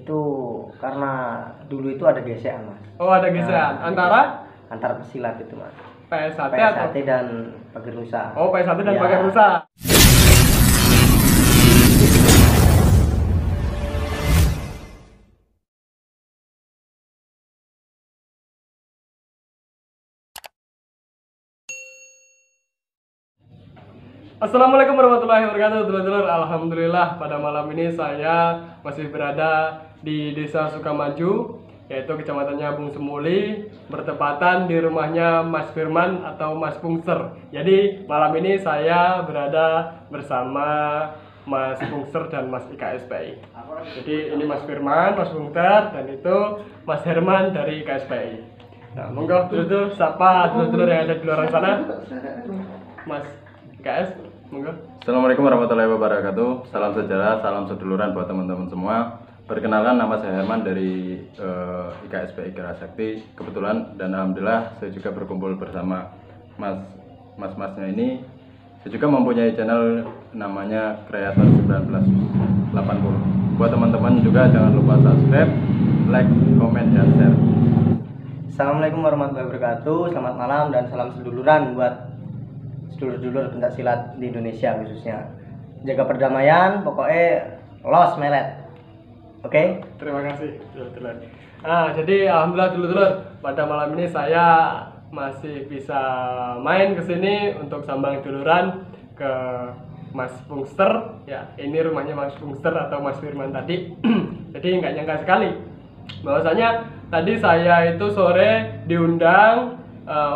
Itu karena dulu itu ada gesekan, Mas. Oh, ada gesekan Antara pesilat itu, Mas. PSAT PSAT dan Pagar Nusa. Oh, PSAT dan Ya. Pagar Nusa. Assalamualaikum warahmatullahi wabarakatuh, dulur-dulur. Alhamdulillah pada malam ini saya masih berada di Desa Sukamaju, yaitu kecamatannya Bung Semuli, bertepatan di rumahnya Mas Firman atau Mas Pungser. Jadi malam ini saya berada bersama Mas Pungser dan Mas IKSPI. Jadi ini Mas Firman, Mas Pungser, dan itu Mas Herman dari IKSPI. Nah, monggo dulur-dulur, sapa dulur-dulur yang ada di luar sana. Mas IKS, monggo. Assalamualaikum warahmatullahi wabarakatuh. Salam sejahtera, salam seduluran buat teman-teman semua. Perkenalkan, nama saya Herman dari IKSPI Kerasakti. Kebetulan dan alhamdulillah saya juga berkumpul bersama mas-masnya ini. Saya juga mempunyai channel namanya Kreator 1980. Buat teman-teman juga jangan lupa subscribe, like, komen, dan share. Assalamualaikum warahmatullahi wabarakatuh. Selamat malam dan salam seduluran buat sedulur-dulur pencak silat di Indonesia khususnya. Jaga perdamaian, pokoknya los melet. Oke? Terima kasih, dulur-dulur. Jadi alhamdulillah dulur-dulur, pada malam ini saya masih bisa main ke sini untuk sambang duluran ke Mas Pungster. Ya, ini rumahnya Mas Pungster atau Mas Firman tadi. Jadi nggak nyangka sekali bahwasanya tadi saya itu sore diundang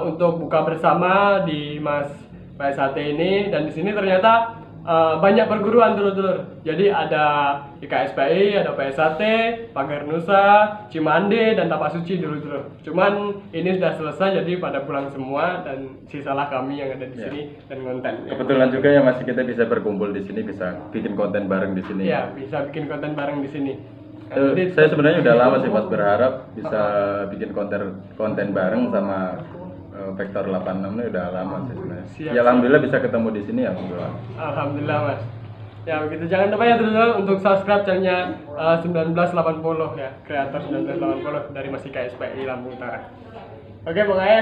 untuk buka bersama di Mas PSAT ini, dan di sini ternyata banyak perguruan dulur-dulur. Jadi ada IKSPI, ada PSAT, Pagar Nusa, Cimande, dan Tapak Suci dulur-dulur. Cuman ini sudah selesai, jadi pada pulang semua dan sisalah kami yang ada di sini dan konten. Kebetulan juga ya masih kita bisa berkumpul di sini, bisa bikin konten bareng di sini. Ya, bisa bikin konten bareng di sini. Saya sebenarnya udah lama sih Mas berharap bisa bikin konten bareng sama Vektor 86 ini udah lama sih sebenarnya. Siap, Ya alhamdulillah bisa ketemu di sini ya alhamdulillah. Alhamdulillah Mas. Ya begitu, jangan lupa ya dulu untuk subscribe channelnya 1980 ya, Kreator 1980 dari Mas IKSPI Lampung Utara. Oke, pokoknya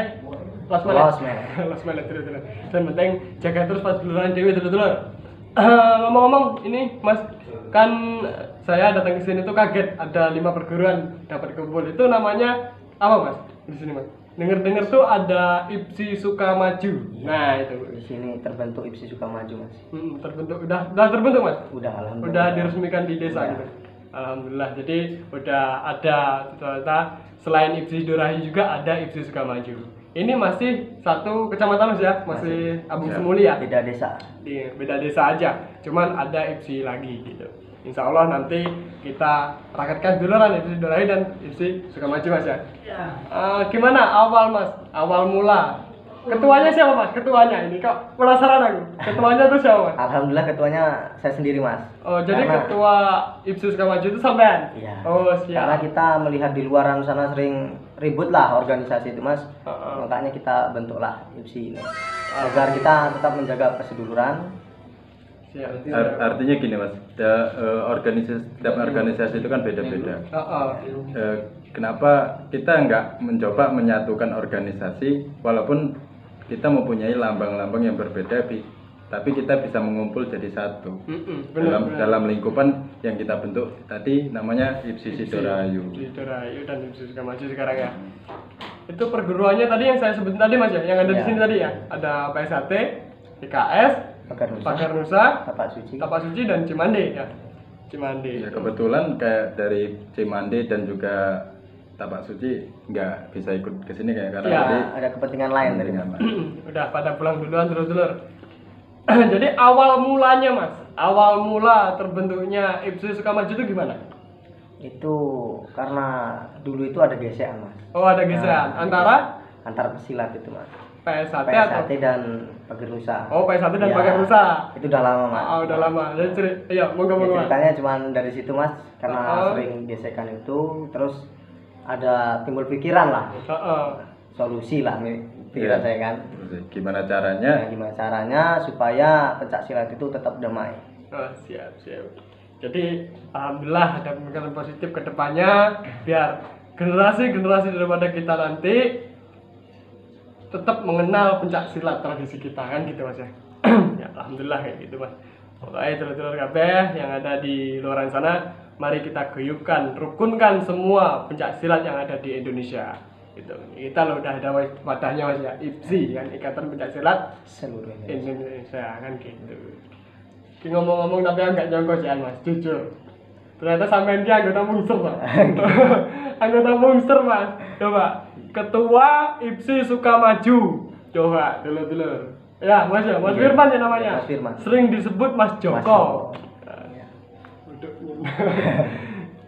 los melet dulu. Dan penting jaga terus pas duluran dewi dulu. Ngomong-ngomong ini Mas, kan saya datang ke sini tuh kaget ada 5 perguruan dapat kumpul. Itu namanya apa Mas di sini Mas? Dengar tuh ada IPSI Sukamaju. Nah itu Di sini terbentuk IPSI Sukamaju, Mas. terbentuk, udah terbentuk Mas. Udah, alhamdulillah. Udah diresmikan di desa Udah. gitu. Alhamdulillah. Jadi udah ada ternyata selain IPSI Dorahi juga ada IPSI Sukamaju. Ini masih satu kecamatan Mas ya, masih Abung Ya. Semuli ya. Beda desa. Di beda desa aja. Cuman ada IPSI lagi gitu. Insya Allah nanti kita raketkan duluan IPSI Dorahi dan IPSI Sukamaju Mas ya. Gimana awal Mas? Awal mula. Ketuanya siapa Mas? Ketuanya ini kok penasaran aku. Ketuanya tuh siapa Mas? Alhamdulillah ketuanya saya sendiri, Mas. Oh, jadi Karena- ketua IPSI Sukamaju itu sampean? Iya. Oh, Karena siap. kita melihat di luaran sana sering ribut lah organisasi itu, Mas. Heeh. Makanya kita bentuklah IPSI ini. Agar kita tetap menjaga perseduluran. Siap. Artinya gini Mas, setiap organisasi itu kan beda-beda. Kenapa kita nggak mencoba menyatukan organisasi walaupun kita mempunyai lambang-lambang yang berbeda, tapi kita bisa mengumpul jadi satu dalam lingkupan yang kita bentuk tadi namanya IPSI Sidorayu. IPSI Dorayu dan IPSI Sukamaju sekarang ya. Itu perguruannya tadi yang saya sebutin tadi Mas ya, yang ada di Iya. sini tadi ya. Ada PSAT, IKS, Pagar Nusa, Tapak Suci. Tapak Suci, dan Cimande ya. Cimande. Ya kebetulan kayak dari Cimande dan juga Tapak Suci nggak bisa ikut ke sini kayak karena Ya, tadi Ada kepentingan lain dari kepentingan Mas. lain. Udah pada pulang duluan dulur-dulur. Jadi awal mulanya Mas, awal mula terbentuknya IPSI Sukamaju itu gimana? Itu karena dulu itu ada gesekan, Mas. Oh, ada gesekan Antara pesilat itu, Mas. PSAT atau PSAT dan Pagar Nusa. Oh, PSAT dan Ya, Pagar Nusa. Itu udah lama, Mas. Udah lama. Jadi iya, monggo Ya, Mas. ceritanya cuma dari situ, Mas. Karena Oh. sering gesekan itu, terus ada timbul pikiran lah, Heeh. solusi lah pikiran Iya. saya kan. Gimana Nah, caranya? gimana caranya supaya pencak silat itu tetap damai. Oh, siap. Jadi alhamdulillah ada pemikiran positif ke depannya biar generasi-generasi daripada kita nanti tetap mengenal pencak silat tradisi kita kan gitu Mas ya. Ya alhamdulillah kayak gitu Mas. Pokoknya dulur-dulur kabeh yang ada di luar sana, mari kita guyupkan, rukunkan semua pencak silat yang ada di Indonesia. Gitu. Kita lo udah ada wadahnya Mas ya, IPSI kan, Ikatan Pencak Silat Seluruh Indonesia kan gitu. Ki ngomong-ngomong tapi agak nyongko sih Mas, jujur. Ternyata sampean ki anggota Mungster, Pak. Anggota Mungster, Mas. Coba, Ketua IPSI Sukamaju. Coba, dulur-dulur. Ya, Mas ya, Mas Firman ya namanya. Mas Firman. Sering disebut Mas Mas Joko. Joko.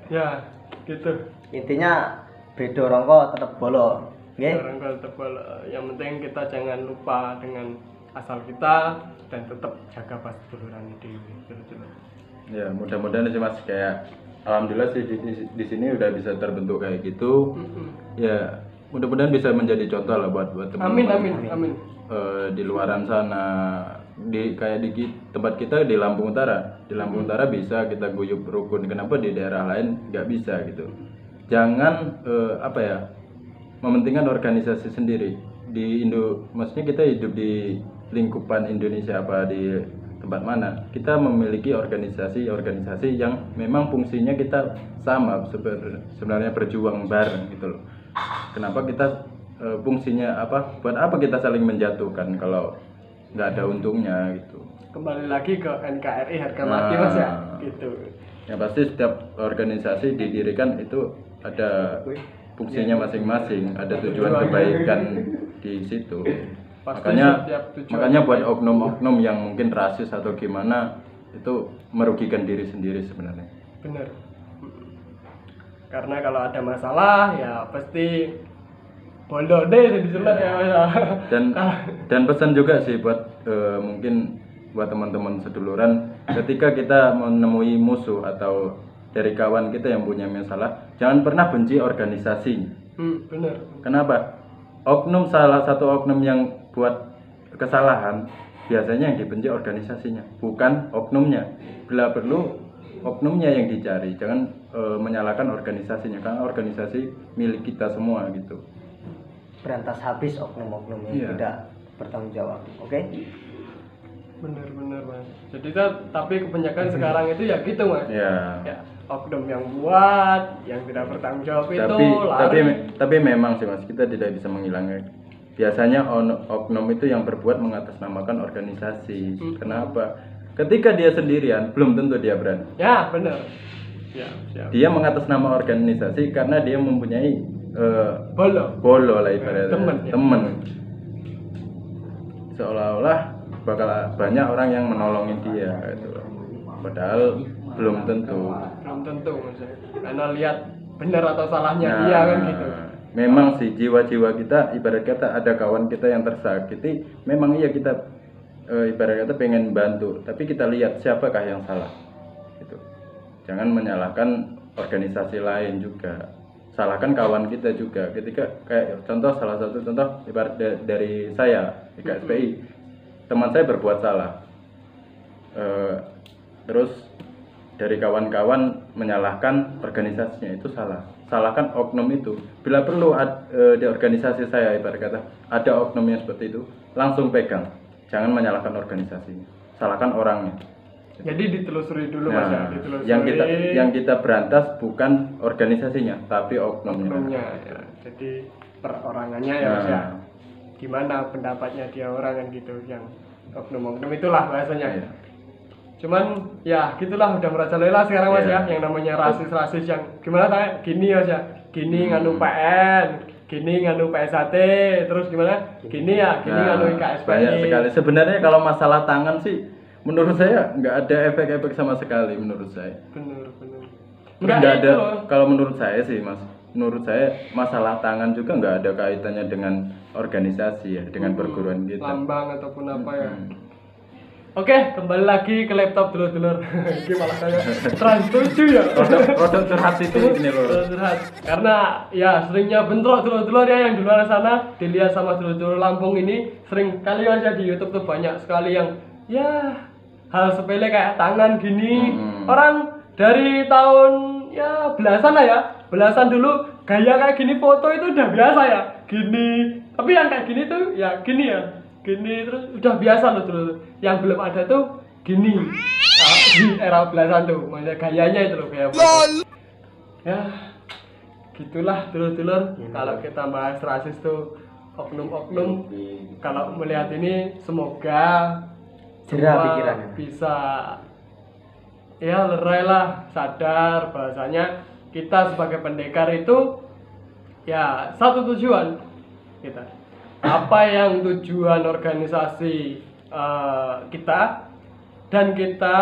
Ya, gitu. Intinya bedo rongko tetep bolo. Nggih. Orang kalau tebal, yang penting kita jangan lupa dengan asal kita dan tetap jaga seduluran dewi. Ya mudah-mudahan sih Mas, kayak alhamdulillah sih di sini udah bisa terbentuk kayak gitu. Ya mudah-mudahan bisa menjadi contoh lah buat Amin, teman-teman. amin. Di luaran sana, kayak di tempat kita di Lampung Utara. Di Lampung Utara bisa kita guyup rukun. Kenapa di daerah lain nggak bisa gitu? Jangan mementingkan organisasi sendiri. Maksudnya kita hidup di lingkupan Indonesia apa di tempat mana, kita memiliki organisasi yang memang fungsinya kita sama, sebenarnya berjuang bareng gitu loh. Kenapa kita fungsinya apa? Buat apa kita saling menjatuhkan kalau nggak ada untungnya gitu. Kembali lagi ke NKRI harga mati Mas ya, gitu. Ya pasti setiap organisasi didirikan itu ada fungsinya masing-masing, ada tujuan kebaikan di situ. Pasti Makanya buat oknum-oknum yang mungkin rasis atau gimana itu merugikan diri sendiri sebenarnya. Bener. Karena kalau ada masalah ya pasti bodoh deh disulat ya Mas. Dan pesan juga sih buat mungkin buat teman-teman seduluran, ketika kita menemui musuh atau dari kawan kita yang punya masalah, jangan pernah benci organisasinya. Bener. Kenapa? Salah satu oknum yang buat kesalahan biasanya yang dibenci organisasinya, bukan oknumnya. Bila perlu oknumnya yang dicari, jangan menyalahkan organisasinya, karena organisasi milik kita semua gitu. Berantas habis oknum-oknum yang tidak bertanggung jawab. Oke? Bener Mas. Jadi tapi kebanyakan sekarang itu ya gitu Mas. Ya, oknum yang buat, yang tidak bertanggung jawab itu lari. Tapi memang sih Mas, kita tidak bisa menghilangkan. Biasanya oknum itu yang berbuat mengatasnamakan organisasi. Kenapa? Ketika dia sendirian, belum tentu dia berani. Ya, benar. Ya, siap. Dia mengatasnama organisasi karena dia mempunyai bolo lah ibaratnya. Temen. Seolah-olah bakal banyak orang yang menolongin dia gitu. Padahal belum tentu. Mas. Karena lihat benar atau salahnya dia kan gitu. Memang sih jiwa-jiwa kita, ibarat kata ada kawan kita yang tersakiti, memang iya kita ibarat kata pengen bantu, tapi kita lihat siapakah yang salah gitu. Jangan menyalahkan organisasi lain juga, salahkan kawan kita juga. Ketika kayak salah satu contoh ibarat dari saya IKSPI, teman saya berbuat salah, terus dari kawan-kawan menyalahkan organisasinya, itu salah. Salahkan oknum itu. Bila perlu di organisasi saya ibarat kata ada oknum yang seperti itu, langsung pegang. Jangan menyalahkan organisasinya, salahkan orangnya. Jadi ditelusuri dulu Mas ya, ditelusuri. Yang kita berantas bukan organisasinya, tapi oknumnya. Ya. Jadi perorangannya ya Mas ya. Gimana pendapatnya dia orang kan gitu, yang oknum-oknum itulah bahasanya. Ya. Cuman ya gitulah udah merajalela sekarang Mas ya, yang namanya rasis-rasis yang gimana gini Mas ya, gini nganu PN, gini nganu PSAT, terus gimana? Gini nganu IKSPI. Banyak sekali. Sebenarnya kalau masalah tangan sih menurut saya nggak ada efek-efek sama sekali menurut saya. Bener. Nggak ada. Kalau menurut saya sih Mas, menurut saya masalah tangan juga nggak ada kaitannya dengan organisasi ya, dengan perguruan kita. Lambang ataupun apa ya. Oke, kembali lagi ke laptop dulur-dulur. Ini malah kayak Trans 7 ya. Produk curhat itu ini loh. Curhat. Karena ya seringnya bentrok dulur-dulur ya yang di luar sana, dilihat sama dulur-dulur Lampung ini sering kali aja di YouTube tuh banyak sekali yang ya hal sepele kayak tangan gini. Orang dari tahun ya belasan lah ya, belasan dulu gaya kayak gini foto itu udah biasa ya, gini. Tapi yang kayak gini tuh ya gini ya, gini terus udah biasa loh dulu. Yang belum ada tuh gini. Nah, di era belasan tuh, maksudnya gayanya itu loh gaya foto. Ya, gitulah dulur-dulur. Kalau kita bahas rasis tuh oknum-oknum, kalau melihat ini semoga Jerah semua pikirannya. bisa ya lerai lah, sadar bahasanya kita sebagai pendekar itu ya satu tujuan kita. Apa yang tujuan organisasi kita, dan kita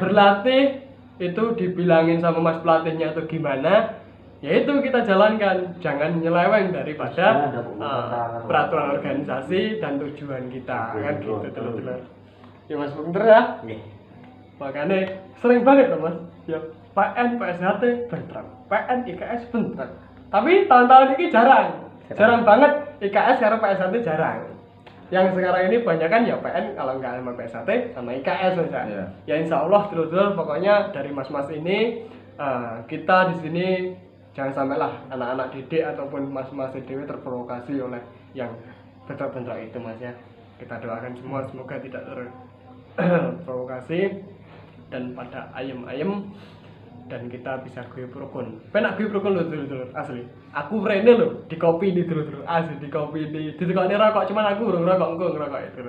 berlatih itu dibilangin sama mas pelatihnya itu gimana, yaitu kita jalankan, jangan nyeleweng daripada peraturan organisasi dan tujuan kita, kan gitu teman-teman. Ya mas bener ya, makanya sering banget loh mas, ya PN, PSHT bentrok, PN, IKS bentrok. Tapi tahun-tahun ini jarang banget IKS karena PSHT jarang. Yang sekarang ini banyak kan ya PN, kalau nggak sama PSHT sama IKS saja. Iya. Ya insya Allah dulu pokoknya dari mas-mas ini kita di sini jangan sampailah anak-anak didik ataupun mas-mas DW terprovokasi oleh yang bentrok-bentrok itu mas ya. Kita doakan semua semoga tidak terprovokasi dan pada ayem-ayem, dan kita bisa guyub rukun. Penak guyub rukun lho dulur-dulur asli. Aku rene lho di kopi ini dulur-dulur asli, di kopi ini. Ditekoni rokok cuman aku urung rokok, engko ngerokok itu.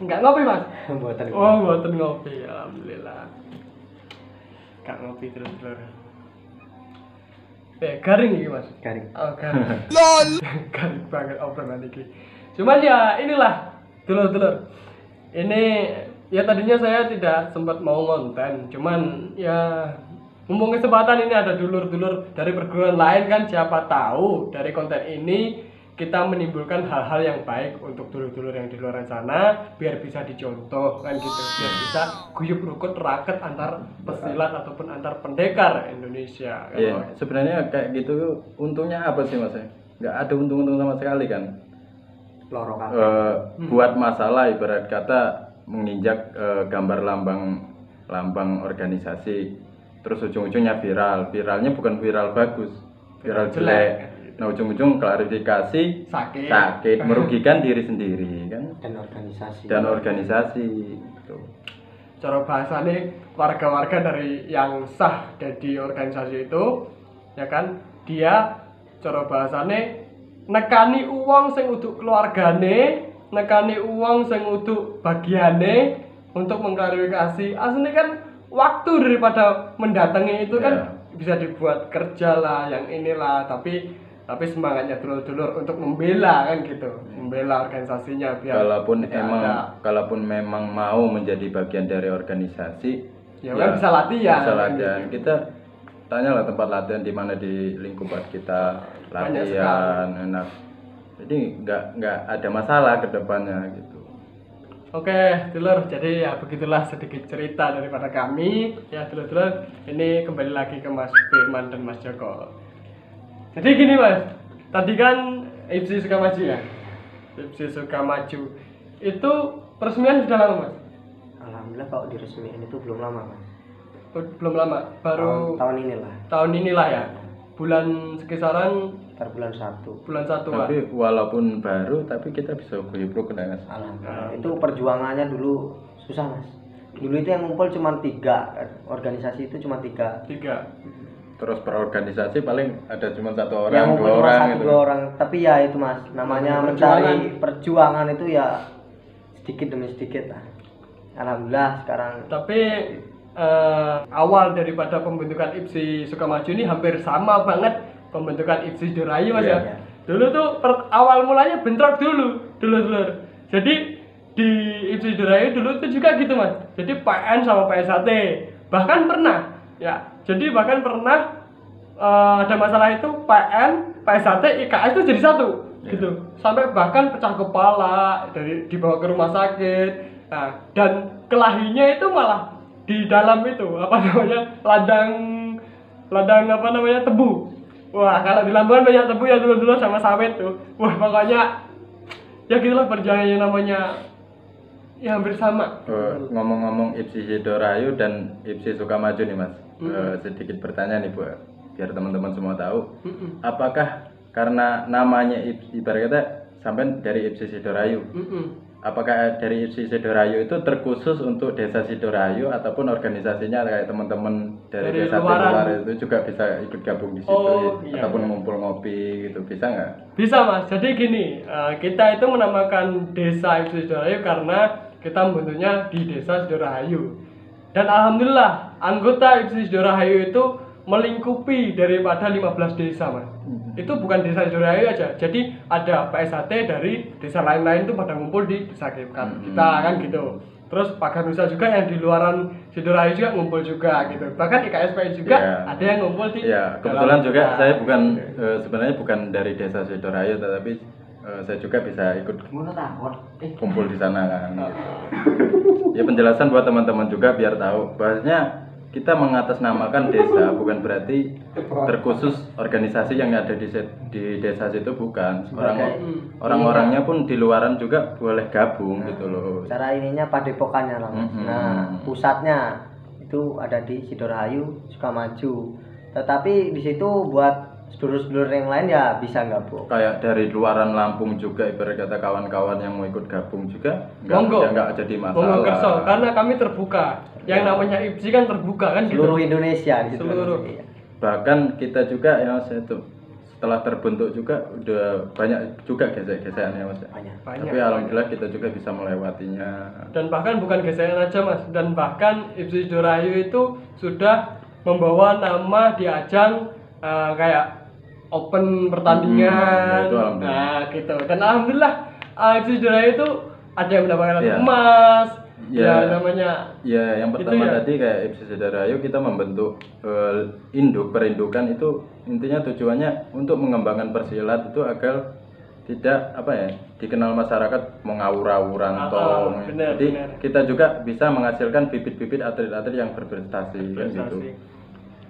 Enggak ngopi mas? Buatan. Oh buatan ngopi, alhamdulillah. Enggak ngopi dulur-dulur. Garing iki mas. Garing. Oh garing. Garing banget obrolan iki. Cuman ya inilah dulur-dulur. Ini ya tadinya saya tidak sempat mau konten, cuman ya mumpung kesempatan ini ada dulur-dulur dari perguruan lain kan, siapa tahu dari konten ini kita menimbulkan hal-hal yang baik untuk dulur-dulur yang di luar sana, biar bisa dicontoh kan gitu, biar bisa guyub rukun raket antar pesilat ataupun antar pendekar Indonesia kan. Iya, sebenarnya kayak gitu untungnya apa sih mas? Nggak ada untung-untung sama sekali kan. Loro kabeh. Buat masalah ibarat kata menginjak gambar lambang organisasi, terus ujung-ujungnya viralnya bukan viral bagus, viral jelek. Nah ujung-ujung klarifikasi sakit merugikan diri sendiri kan, dan organisasi gitu. Cara bahasanya warga-warga dari yang sah jadi organisasi itu ya kan, dia cara bahasanya nekani uang sing untuk keluargane, nekani uang sing untuk bagiane untuk mengklarifikasi. Aslinya kan waktu daripada mendatangi itu kan bisa dibuat kerja lah, yang inilah, tapi semangatnya dulur-dulur untuk membela kan gitu, membela organisasinya biar kalaupun memang mau menjadi bagian dari organisasi ya kan bisa latihan. Kita tanyalah tempat latihan di mana di lingkupan kita latihan enak, jadi nggak ada masalah ke depannya gitu. Oke, dulur, jadi ya begitulah sedikit cerita daripada kami ya dulur-dulur. Ini kembali lagi ke Mas Firman dan Mas Joko. Jadi gini mas, tadi kan IPSI Sukamaju ya, IPSI Sukamaju itu peresmian sudah lama mas? Alhamdulillah kalau diresmikan itu belum lama mas. Belum lama, baru tahun inilah. Tahun inilah ya, bulan sekisaran sekitar bulan 1. Bulan 1 lah. Tapi walaupun baru, tapi kita bisa guyub rukun ya mas. Alhamdulillah. Itu perjuangannya dulu susah mas. Dulu itu yang ngumpul cuma 3, organisasi itu cuma 3. Terus per organisasi paling ada cuma 1 orang, yang 2 orang satu, gitu. 2 orang. Tapi ya itu mas, namanya mencari perjuangan itu ya sedikit demi sedikit lah. Alhamdulillah sekarang. Tapi awal daripada pembentukan IPSI Sukamaju ini hampir sama banget pembentukan IPSI Dorayu mas ya. Dulu tuh awal mulanya bentrok dulu. Jadi di IPSI Dorayu dulu tuh juga gitu mas. Jadi PN sama PSHT bahkan pernah ya. Jadi bahkan pernah ada masalah itu PN, PSHT, IKS itu jadi satu gitu. Sampai bahkan pecah kepala, dibawa ke rumah sakit. Nah, dan kelahinya itu malah di dalam itu ladang tebu. Wah, kalau di Lamongan banyak tebu ya dulu sama sawit tuh. Wah, pokoknya ya gitulah perjuangannya namanya ya hampir sama. Ngomong-ngomong IPSI Sidorayu dan IPSI Sukamaju nih Mas, sedikit bertanya nih biar teman-teman semua tahu, apakah karena namanya ibarat kata sampai dari IPSI Sidorayu, apakah dari IPSI Sidorayu itu terkhusus untuk desa Sidorayu ataupun organisasinya kayak teman-teman dari desa luar itu juga bisa ikut gabung di situ ataupun ngumpul ngopi gitu, bisa nggak? Bisa Mas, jadi gini, kita itu menamakan desa IPSI Sidorayu karena kita membentuknya di desa Sidorayu. Dan alhamdulillah anggota IPSI Sidorayu itu melingkupi daripada 15 desa Mas. Itu bukan desa Sidorayu aja, jadi ada PSHT dari desa lain-lain itu pada ngumpul di desa kita kan gitu. Terus Pagar Nusa juga yang di luaran Sidorayu juga ngumpul juga gitu. Bahkan IKSPI juga ada yang ngumpul di kebetulan juga saya bukan sebenarnya bukan dari desa Sidorayu, tetapi saya juga bisa ikut kumpul di sana kan. Ya penjelasan buat teman-teman juga biar tahu bahwasanya kita mengatasnamakan desa bukan berarti terkhusus organisasi yang ada di desa situ, bukan. Orang-orangnya pun di luaran juga boleh gabung gitu loh. Cara ininya padepokannya lah. Nah, pusatnya itu ada di Sidorayu, Sukamaju. Tetapi di situ buat sedulur-sedulur yang lain ya bisa gabung. Kayak dari luaran Lampung juga ibarat kata kawan-kawan yang mau ikut gabung juga nggak jadi masalah. Monggo kerso, karena kami terbuka. Yang namanya IPSI kan terbuka kan seluruh gitu. Indonesia di situ. Seluruh. Bahkan kita juga ya Mas itu setelah terbentuk juga udah banyak juga gesek-gesekannya Mas. Banyak. Tapi alhamdulillah kita juga bisa melewatinya. Dan bahkan bukan gesekan aja Mas, dan bahkan IPSI Sidorayu itu sudah membawa nama di ajang kayak open pertandingan, nah gitu. Dan alhamdulillah IPSI Sidorayu itu ada yang mendapatkan emas, namanya. Ya, yang pertama tadi kayak IPSI Sidorayu kita membentuk perindukan itu intinya tujuannya untuk mengembangkan persilat itu agar tidak dikenal masyarakat mengawur-awuran toh. Jadi kita juga bisa menghasilkan bibit-bibit atlet-atlet yang berprestasi kan gitu.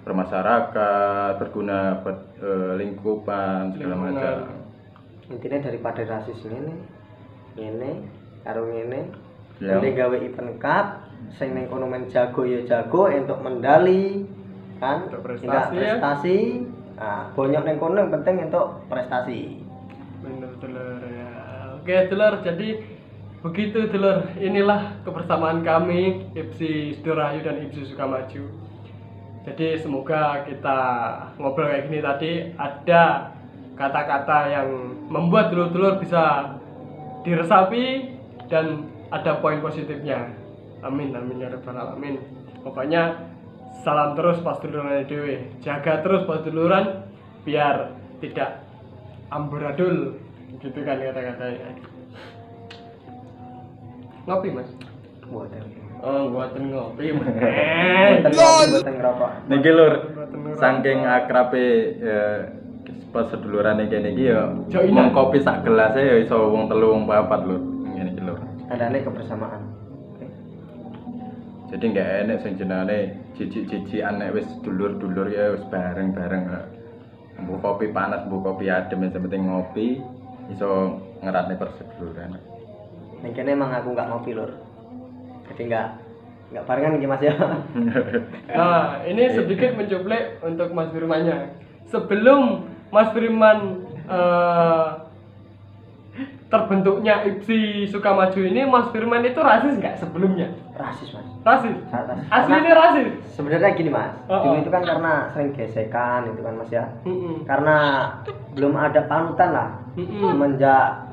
Bermasyarakat, berguna buat lingkupan segala macam. Intinya daripada rasis ini karo ngene, Ya. Nanti gawe event cup, sing ning kono men jago ya jago entuk medali kan, untuk tidak prestasi. Nah, bonyok ning kono yang penting entuk prestasi. Bener Dulur ya. Oke Dulur, jadi begitu Dulur. Inilah kebersamaan kami IPSI Sidorayu dan IPSI Sukamaju. Jadi semoga kita ngobrol kayak gini tadi ada kata-kata yang membuat dulur-dulur bisa diresapi dan ada poin positifnya. Amin amin ya rabbal alamin. Pokoknya salam terus pas duluran dewe. Jaga terus pas duluran biar tidak amburadul. Gitu kan kata-katanya. Ngopi Mas? Buatan. Oh, buatan ngopi. Buatan ngerokok. Niki Lur, saking akrabe pas seduluran iki ya mong kopi sak gelas ya iso wong 3 wong 4 Lur. Ngene iki Lur. Tandane kebersamaan. Jadi nggak enak sing jenenge jijik-jijikan nek wis dulur-dulur ya wis bareng-bareng. Mbok kopi panas, mbok kopi adem, yang penting ngopi iso ngeratne perseduluran. Ning kene emang aku nggak ngopi Lur. Jadi nggak barengan iki Mas ya. Nah, ini sedikit mencuplek untuk Mas Firmannya. Sebelum Mas Firman terbentuknya IPSI Sukamaju ini, Mas Firman itu rasis nggak sebelumnya? Rasis Mas. Rasis. Rasis. Asli ini rasis. Sebenarnya gini Mas. Dulu itu kan karena sering gesekan itu kan Mas ya. Karena belum ada panutan lah. Semenjak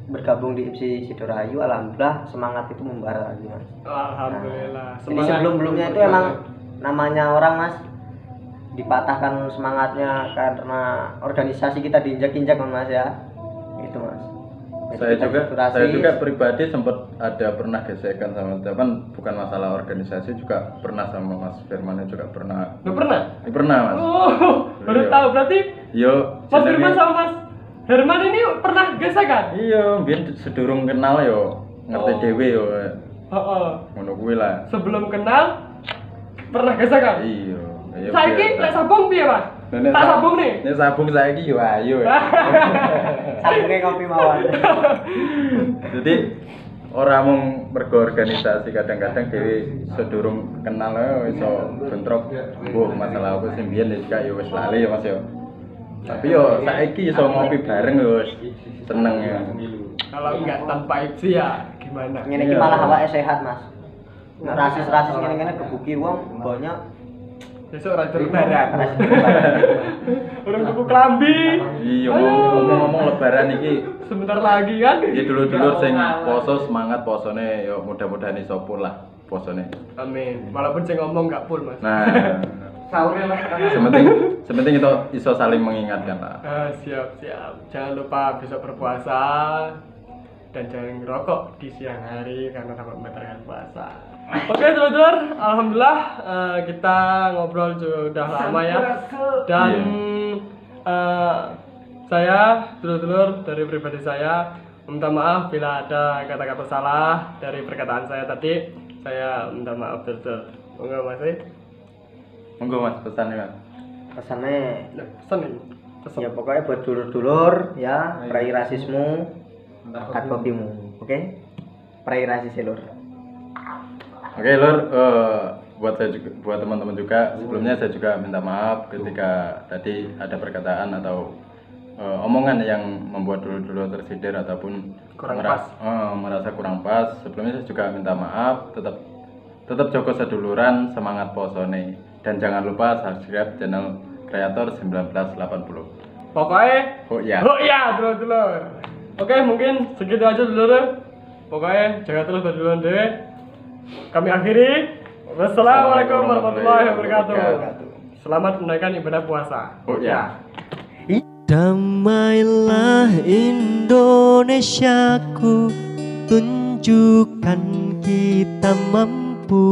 bergabung di IPSI Sidorayu, alhamdulillah semangat itu membara lagi Mas. Alhamdulillah. Nah, jadi sebelum-sebelumnya itu emang namanya orang Mas dipatahkan semangatnya karena organisasi kita diinjak-injak Mas ya. Itu Mas. Jadi Saya juga pribadi sempat pernah gesekan sama teman, bukan masalah organisasi, juga pernah sama Mas Firman juga pernah. Lu pernah? Pernah Mas. Oh, baru tahu berarti. Yo, Mas Firman sama Mas Herman ini pernah gesekan? Iya, biyen sedurung kenal yo, ngerti dhewe yo. Heeh. Ngono kuwi lah. Sebelum kenal pernah gesekan? Iya. Saiki lek sabung piye, Mas? Tak sabung nih. Nek sabung saiki yo ayo. sabungnya kopi mawon. Jadi ora mung mergo organisasi, kadang-kadang dhewe sedurung kenal iso bentrok masalah apa sih mbiyen ya yo wis lali ya Mas yo. Tapi yo saiki iso ngopi bareng yo wis seneng ya. Kalau enggak tanpa IPSI ya gimana? Ngene iki malah awake sehat, Mas. Nek rasis-rasis ngene-ngene gebuki wong banyak. Besok raja lebaran. Rasis lebaran. Urung tuku klambi. Iya ngomong lebaran iki Sebentar lagi kan? ya dulur-dulur sing poso semangat posone yo mudah-mudahan iso pul lah posone. Amin. Walaupun saya ngomong nggak full mas. Nah, Sahurnya Mas. sementing itu iso saling mengingatkan lah. Siap. Jangan lupa besok berpuasa dan jangan ngerokok di siang hari karena dapat membatalkan puasa. Oke teman-teman, alhamdulillah kita ngobrol sudah lama ya. Dan saya, dulur-dulur dari pribadi saya, minta maaf bila ada kata-kata salah dari perkataan saya tadi. Saya minta maaf dulur. Enggak Mas. Monggo Mas pesannya Mas. Pesannya Pesan ini. Pesan. ya pokoknya buat dulur-dulur ya, perai rasismu, angkat kopimu, oke? Perai rasis lur. Oke Lur, buat saya juga, buat teman-teman juga sebelumnya saya juga minta maaf ketika tadi ada perkataan atau omongan yang membuat dulur-dulur tersindir ataupun Kurang pas. merasa kurang pas. Sebelumnya saya juga minta maaf. Tetap jaga seduluran, semangat posone, dan jangan lupa subscribe channel Kreator 1980. Pokoknya Oh iya. dulur-dulur. Oke, mungkin segitu aja dulur. Pokoknya jaga terus berduluan deh. Kami akhiri. Wassalamualaikum warahmatullahi wabarakatuh. Selamat menunaikan ibadah puasa. Oh iya. Damailah Indonesiaku, tunjukkan kita mampu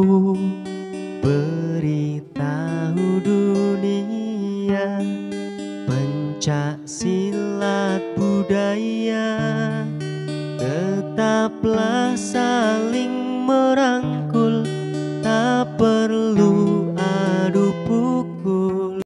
beritahu dunia pencak silat budaya. Tetaplah saling merangkul, tak perlu